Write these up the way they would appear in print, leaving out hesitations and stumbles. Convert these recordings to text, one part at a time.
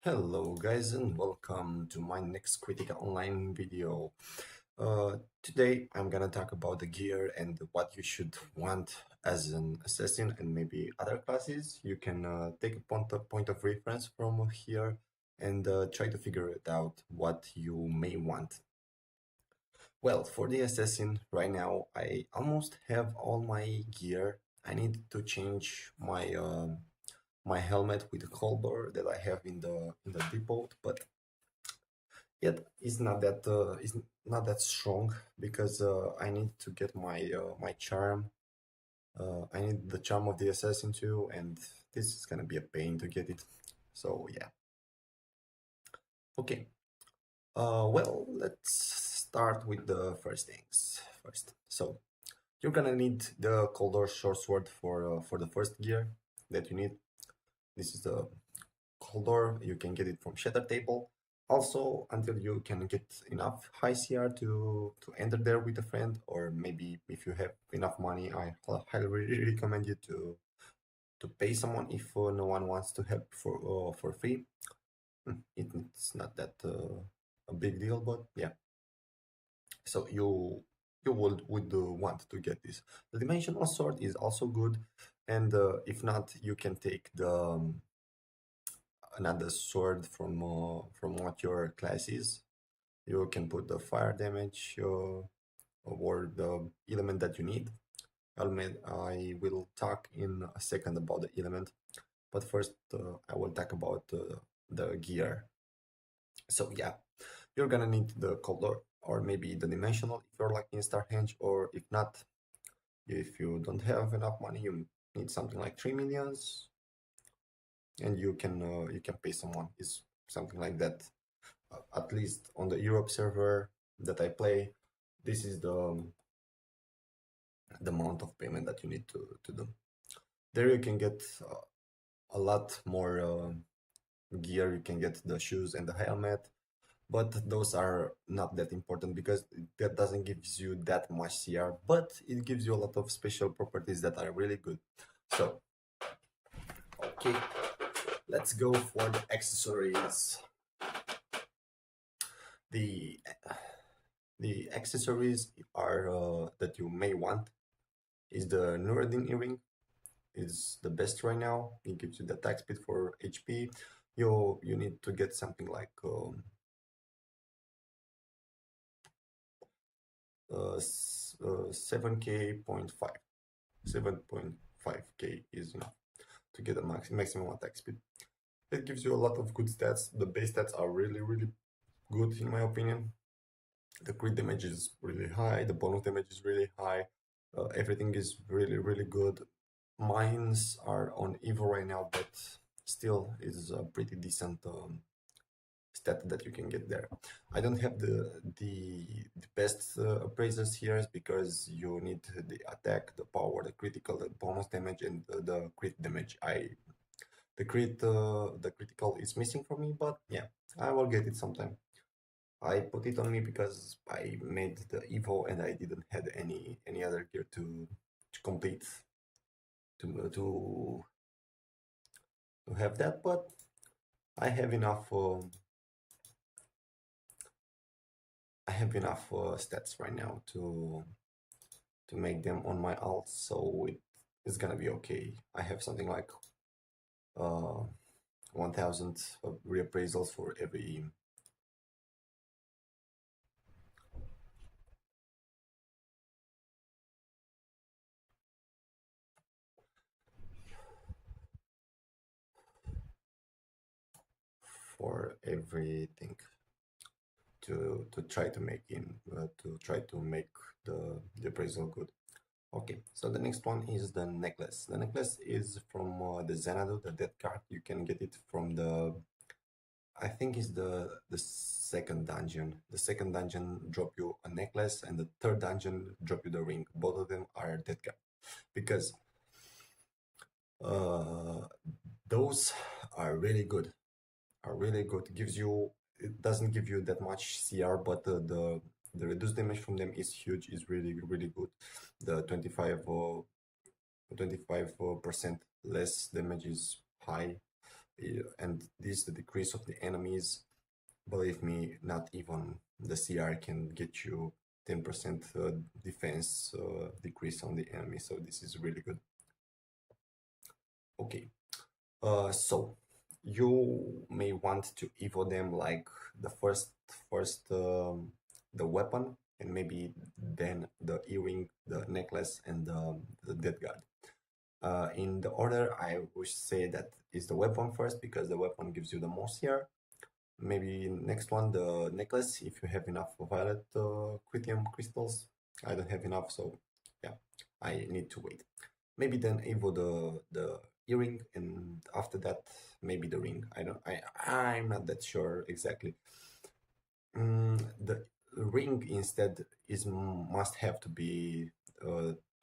Hello guys and welcome to my next Kritika online video. Today I'm gonna talk about the gear and what you should want as an assassin and maybe other classes. You can take a point of reference from here and try to figure it out what you may want. Well, for the assassin right now I almost have all my gear. I need to change my helmet with the collar that I have in the depot, but yet it's not that strong because I need to get my charm. I need the charm of the assassin too, and this is gonna be a pain to get it. So yeah. Okay. Well, let's start with the first things first. So you're gonna need the Coldor short sword for the first gear that you need. This is the Coldor. You can get it from Shatter Table. Also, until you can get enough high CR to enter there with a friend, or maybe if you have enough money, I highly recommend you to pay someone if no one wants to help for free. It's not that a big deal, but yeah. So you would want to get this. The dimensional sword is also good, and if not, you can take the another sword from what your class is. You can put the fire damage or the element that you need. I will talk in a second about the element, but first I will talk about the gear. So yeah, you're gonna need the color or maybe the dimensional if you're like in Starhenge, or if not, if you don't have enough money, you need something like 3 millions, and you can pay someone. It's something like that. At least on the Europe server that I play, this is the amount of payment that you need to do. There you can get a lot more gear. You can get the shoes and the helmet, but those are not that important because that doesn't give you that much CR, but it gives you a lot of special properties that are really good. So, okay, let's go for the accessories. The the accessories are that you may want is the Nureddin earring. Is the best right now. It gives you the attack speed for HP. You need to get something like 7k point 5. 7.5k is enough to get a maximum attack speed. It gives you a lot of good stats. The base stats are really good in my opinion. The crit damage is really high. The bonus damage is really high. Everything is really good. Mines are on evil right now, but still is a pretty decent stat that you can get there. I don't have the best appraisers here because you need the attack, the power, the critical, the bonus damage, and the crit damage. The critical is missing for me, but yeah, I will get it sometime. I put it on me because I made the Evo and I didn't have any other gear to complete to have that, but I have enough. I have enough stats right now to make them on my alt, so it's gonna be okay. I have something like uh 1,000 reappraisals for every. For everything to try to make the appraisal good. Okay, so the next one is the necklace. The necklace is from the Xanadu, the death card. You can get it from I think it's the second dungeon. The second dungeon drop you a necklace, and the third dungeon drop you the ring. Both of them are death card because uh, those are really good. Are really good. It doesn't give you that much CR, but the reduced damage from them is huge. Is really good. The 25% less damage is high. and this the decrease of the enemies. Believe me, not even the CR can get you 10% defense decrease on the enemy, so this is really good. Okay, so you may want to evo them like the first the weapon, and maybe then the earring, the necklace, and the death guard. In the order, I would say that is the weapon first because the weapon gives you the most here. Maybe next one, the necklace, if you have enough violet critium crystals. I don't have enough, so yeah, I need to wait. Maybe then evo the earring, and after that, maybe the ring. I'm not that sure exactly. The ring instead is must have to be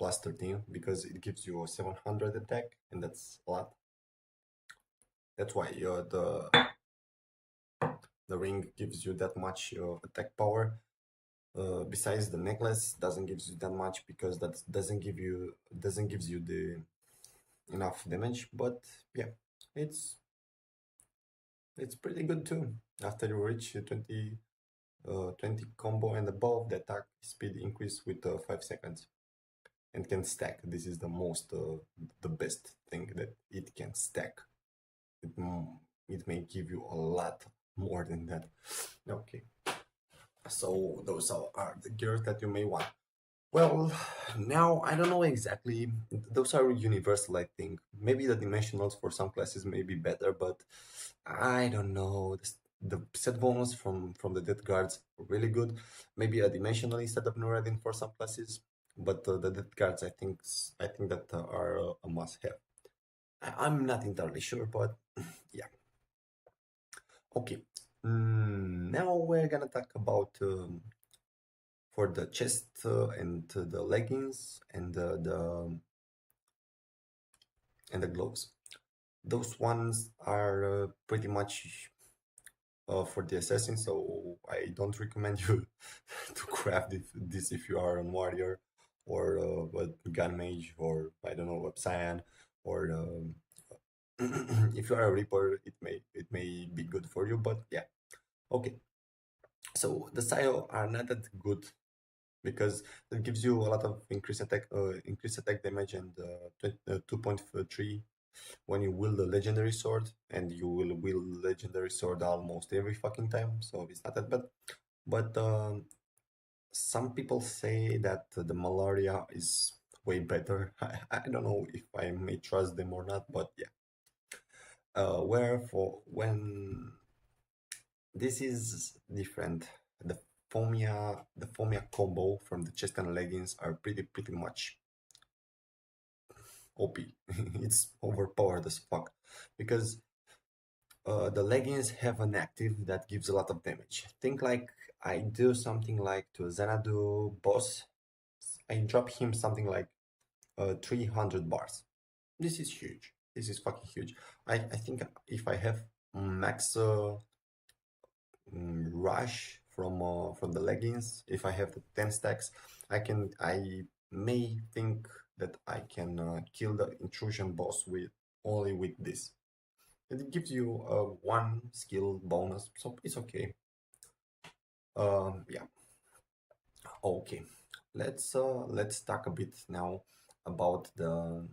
plus 13 because it gives you a 700 attack, and that's a lot. That's why the ring gives you that much attack power. Besides, the necklace doesn't give you that much because that doesn't gives you the enough damage. But yeah, it's it's pretty good too. After you reach 20 combo and above, the attack speed increase with 5 seconds and can stack. This is the most the best thing that it can stack. It, it may give you a lot more than that. Okay, so those are the gears that you may want. Well, now I don't know exactly. Those are universal, I think. Maybe the dimensionals for some classes may be better, but I don't know. The set bonus from the death guards are really good. Maybe a dimensional instead of Nuradin for some classes, but the death guards I think that are a must-have. I'm not entirely sure, but yeah. Okay. Now we're gonna talk about for the chest and the leggings and the gloves. Those ones are pretty much for the assassin, so I don't recommend you to craft this if you are a warrior or a gun mage or I don't know, a cyan or if you are a reaper, it may be good for you, but yeah. Okay, so the Sayo are not that good because it gives you a lot of increased attack damage and 2.3 when you wield the legendary sword, and you will wield legendary sword almost every fucking time, so it's not that bad. But some people say that the malaria is way better. I don't know if I may trust them or not, but yeah. Wherefore, when this is different, the Fomia combo from the chest and leggings are pretty much OP. It's overpowered as fuck because the leggings have an active that gives a lot of damage. Think like I do something like to Xanadu boss, I drop him something like 300 bars. This is huge. This is fucking huge. I think if I have max rush from the leggings, if I have the 10 stacks, I may think that I can kill the intrusion boss with only with this. It gives you a one skill bonus, so it's okay. Yeah. Okay. Let's talk a bit now about the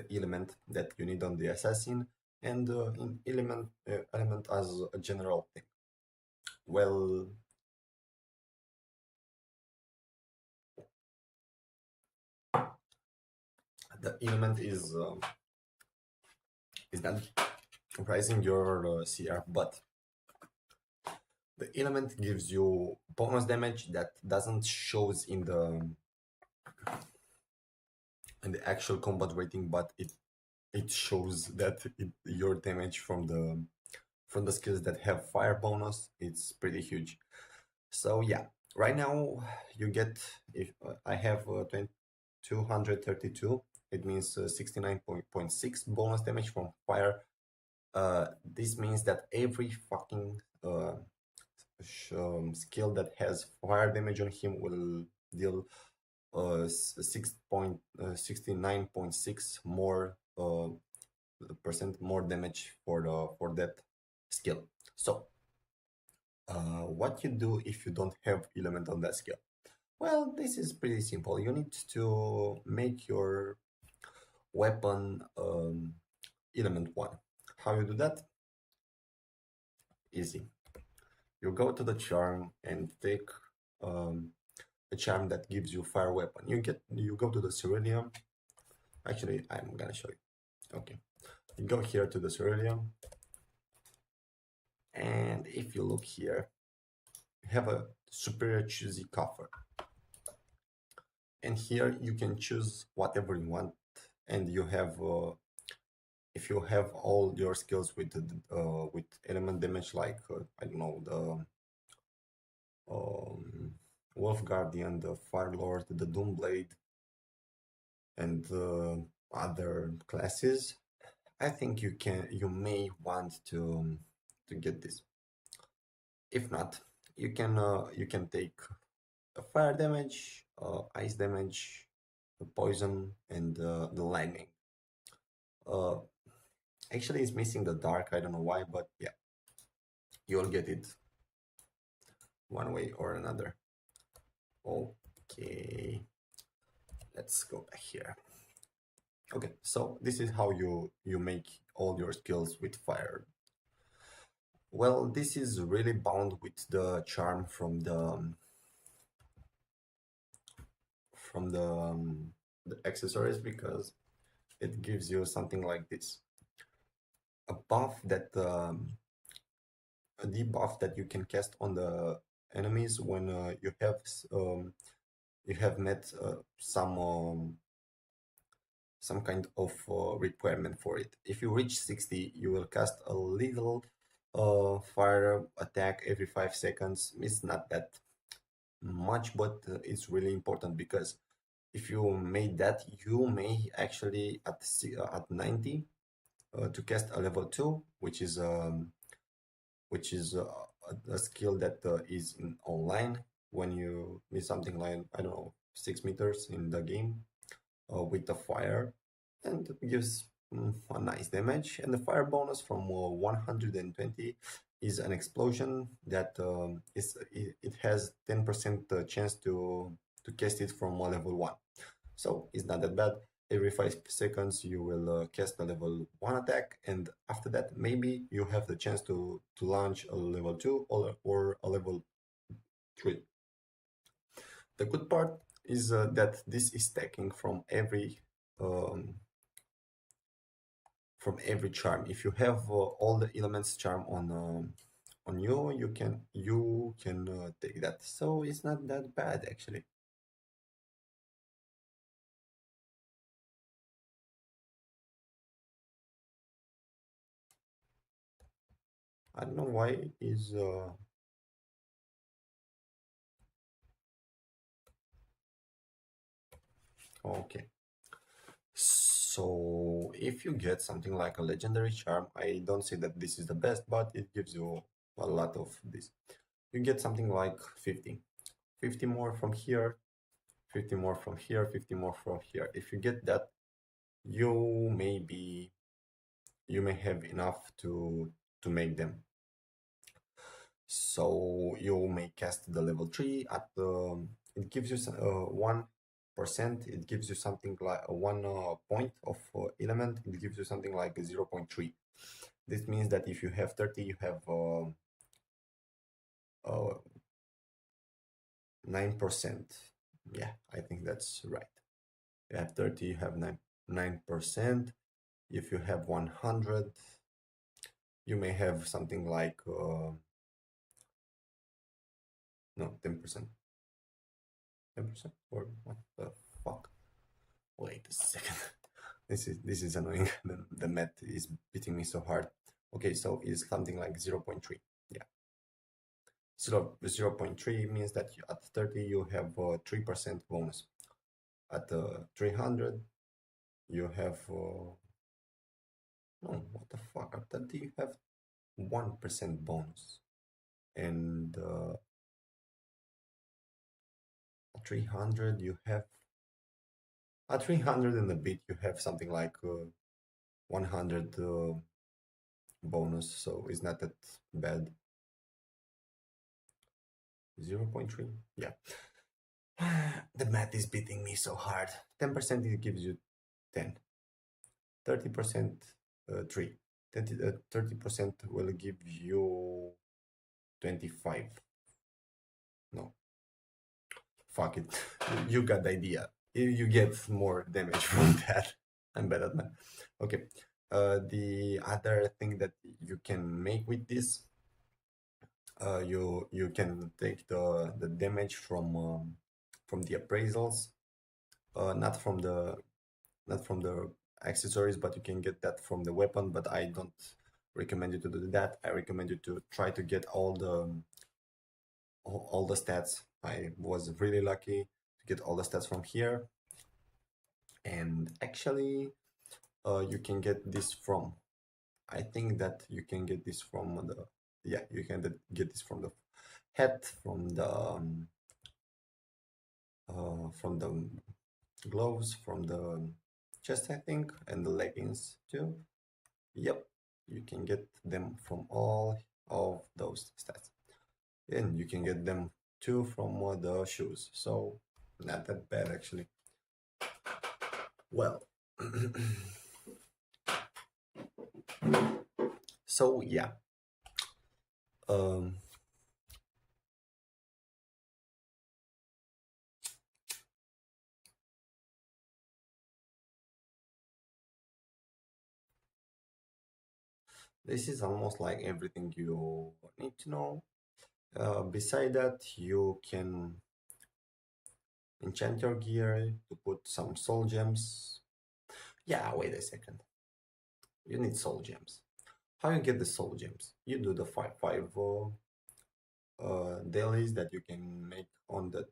element that you need on the assassin and in element as a general thing. Well, the element is not rising your CR, but the element gives you bonus damage that doesn't shows in the actual combat rating, but it shows that your damage from the skills that have fire bonus, it's pretty huge. So yeah, right now you get, if I have 232, it means 69.6 bonus damage from fire. This means that every fucking skill that has fire damage on him will deal 69.6 more percent more damage for that skill. So, what you do if you don't have element on that skill? Well, this is pretty simple. You need to make your weapon element one. How you do that? Easy. You go to the charm and take um, a charm that gives you fire weapon. You go to the cerulean. Actually, I'm gonna show you. Okay, you go here to the cerulean, and if you look here, you have a superior choosy coffer, and here you can choose whatever you want, and you have if you have all your skills with element damage like I don't know the Wolf Guardian, the Fire Lord, the Doomblade, and other classes, I think you may want to get this. If not, you can take fire damage, ice damage, the poison, and the lightning. Uh, Actually, it's missing the dark. I don't know why, but yeah, you'll get it one way or another. Okay, let's go back here. Okay, so this is how you make all your skills with fire. Well, this is really bound with the charm from the accessories because it gives you something like this. A buff that a debuff that you can cast on the enemies when you have met some kind of requirement for it. If you reach 60, you will cast a little fire attack every 5 seconds. It's not that much, but it's really important because if you made that, you may actually at 90 to cast a level 2, which is a skill that is in online when you need something like I don't know 6 meters in the game with the fire, and it gives a nice damage. And the fire bonus from 120 is an explosion that it has 10% chance to cast it from level 1. So it's not that bad. Every 5 seconds you will cast a level 1 attack, and after that maybe you have the chance to launch a level 2 or a level 3. The good part is that this is stacking um, from every charm. If you have all the elements charm on you, you can take that. So it's not that bad actually. I don't know why is okay. So if you get something like a legendary charm, I don't say that this is the best, but it gives you a lot of this. You get something like 50. 50 more from here, 50 more from here, 50 more from here. If you get that, you may be you may have enough to make them. So you may cast the level 3 at the it gives you 1%. It gives you something like a 1 point of element. It gives you something like 0.3. This means that if you have 30, you have 9%. Yeah, I think that's right. You have 30, you have 9%. If you have 100, you may have something like no 10%. 10% or what the fuck? Wait a second. This is annoying. The math is beating me so hard. Okay, so it's something like 0.3. Yeah. 0.3 means that at 30 you have 3% bonus. At 300 you have no, what the fuck? At 30 you have 1% bonus. And at 300 you have at 300 and a bit you have something like 100 bonus, so it's not that bad. 0.3, yeah. The math is beating me so hard. 10% it gives you 10. 30% 3. 30% will give you 25. No, fuck it. You got the idea. You get more damage from that. I'm bad at math. Okay. The other thing that you can make with this, you can take the damage from the appraisals, not from the accessories, but you can get that from the weapon. But I don't recommend you to do that. I recommend you to try to get all the stats. I was really lucky to get all the stats from here, and actually, you can get this from. I think that you can get this from the. Yeah, you can get this from the hat, from the gloves, from the chest, I think, and the leggings too. Yep, you can get them from all of those stats, and you can get them too from the shoes. So not that bad actually. Well, so yeah, um, this is almost like everything you need to know. Beside that, you can enchant your gear to put some soul gems. Yeah, wait a second. You need soul gems. How you get the soul gems? You do the 5 dailies that you can make on the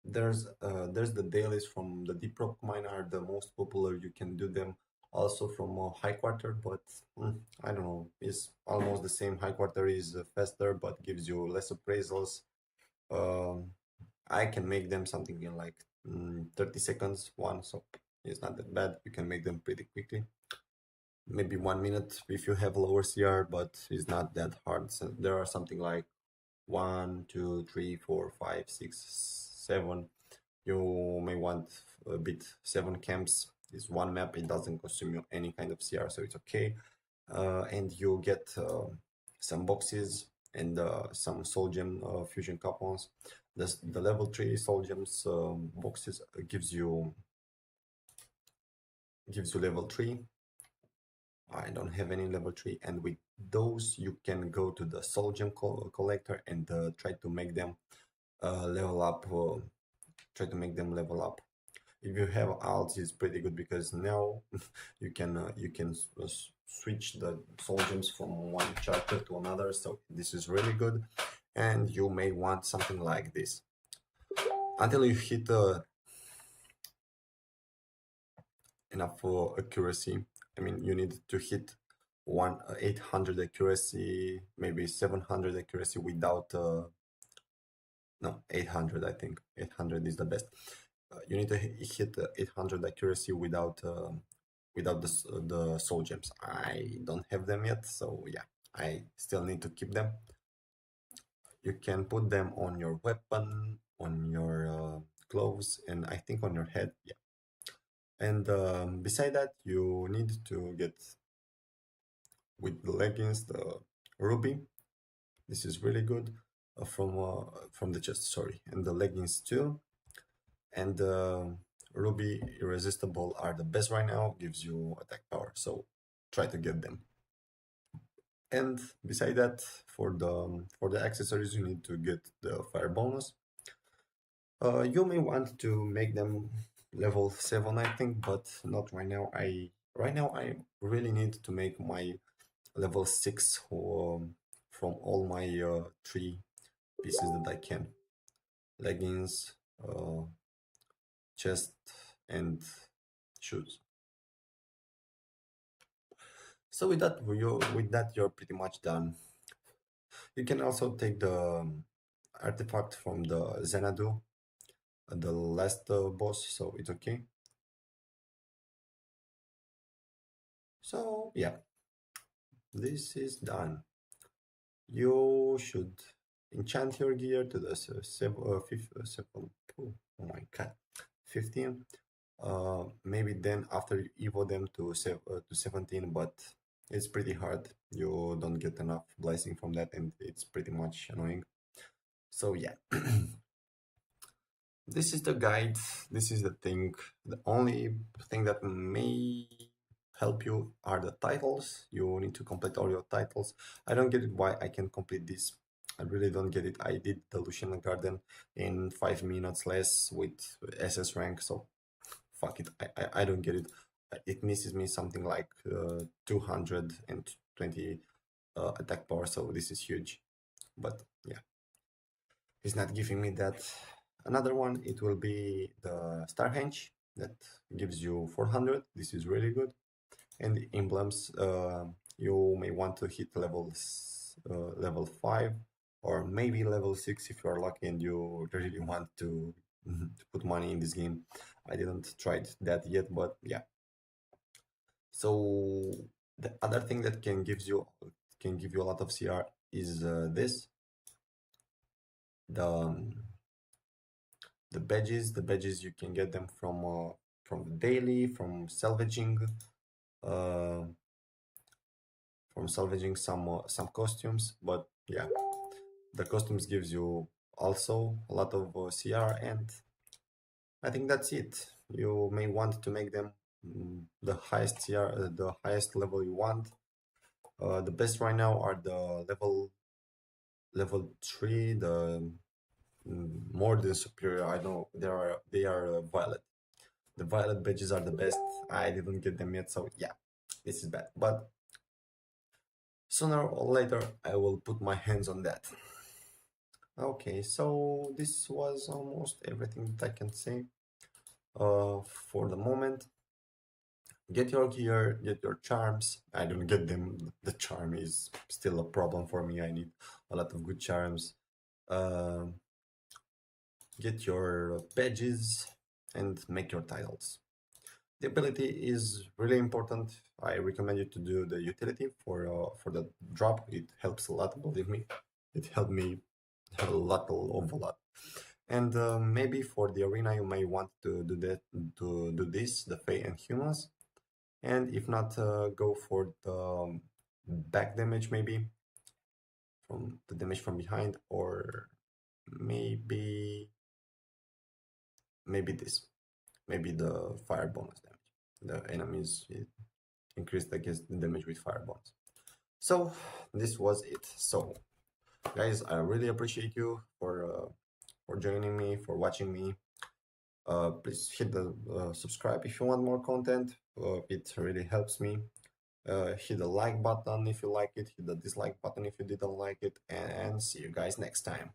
there's the dailies from the deep rock mine are the most popular. You can do them also from high quarter, but I don't know, it's almost the same. High quarter is faster but gives you less appraisals. um, I can make them something in like 30 seconds one, so it's not that bad. You can make them pretty quickly, maybe 1 minute if you have lower CR, but it's not that hard. So there are something like 1, 2, 3, 4, 5, 6, 7. You may want a bit 7 camps. It's one map. It doesn't consume you any kind of CR, so it's okay. And you get some boxes and some soul gem fusion coupons. The level 3 soul gems boxes gives you level 3. I don't have any level 3, and with those you can go to the soul gem collector and try to make them level up. Try to make them level up. If you have alts, it's pretty good because now you can switch the soul gems from one character to another. So this is really good, and you may want something like this until you hit enough accuracy. I mean, you need to hit 800 accuracy, maybe 700 accuracy without no 800. I think 800 is the best. You need to hit 800 accuracy without the soul gems. I don't have them yet, so yeah, I still need to keep them. You can put them on your weapon, on your gloves, and I think on your head. Yeah. And beside that, you need to get with the leggings the ruby. This is really good from the chest. Sorry, and the leggings too. And ruby irresistible are the best right now. Gives you attack power, so try to get them. And beside that, for the accessories, you need to get the fire bonus. You may want to make them level 7, I think, but not right now. I really need to make my level 6 from all my 3 pieces that I can. Leggings, chest, and shoes. So with that you're pretty much done. You can also take the artifact from the Xanadu, the last boss, so it's okay. So yeah, this is done. You should enchant your gear to the oh my god, 15. Maybe then after you evo them to to 17, but it's pretty hard. You don't get enough blessing from that, and it's pretty much annoying. So yeah, this is the guide. This is the thing. The only thing that may help you are the titles. You need to complete all your titles. I don't get it why I can complete this. I really don't get it. I did the Lucian Garden in 5 minutes less with SS rank, so fuck it. I don't get it. It misses me something like 220 attack power, so this is huge. But yeah, it's not giving me that. Another one, it will be the Starhenge that gives you 400. This is really good. And the emblems, you may want to hit level 5 or maybe level 6 if you are lucky and you really want to put money in this game. I didn't try that yet, but yeah. So the other thing that can give you a lot of CR is this the the badges. The badges you can get them from the daily, uh, from salvaging some costumes. But yeah, the costumes gives you also a lot of CR, and I think that's it. You may want to make them the highest CR, the highest level you want. The best right now are the level 3, the more than superior. I know they are violet. The violet badges are the best. I didn't get them yet, so yeah, this is bad. But sooner or later, I will put my hands on that. Okay, so this was almost everything that I can say for the moment. Get your gear, get your charms. I don't get them. The charm is still a problem for me. I need a lot of good charms. Uh, get your badges and make your titles. The ability is really important. I recommend you to do the utility for the drop. It helps a lot, believe me. It helped me a lot, of a lot. And maybe for the arena, you may want to do that, to do this, the Fey and Humans. And if not, go for the back damage, maybe from the damage from behind, or maybe this, maybe the fire bonus damage. The enemies increase the damage with fire bonus. So this was it. So guys, I really appreciate you for joining me, for watching me. Please hit the subscribe if you want more content. It really helps me. Hit the like button if you like it, hit the dislike button if you didn't like it, and see you guys next time.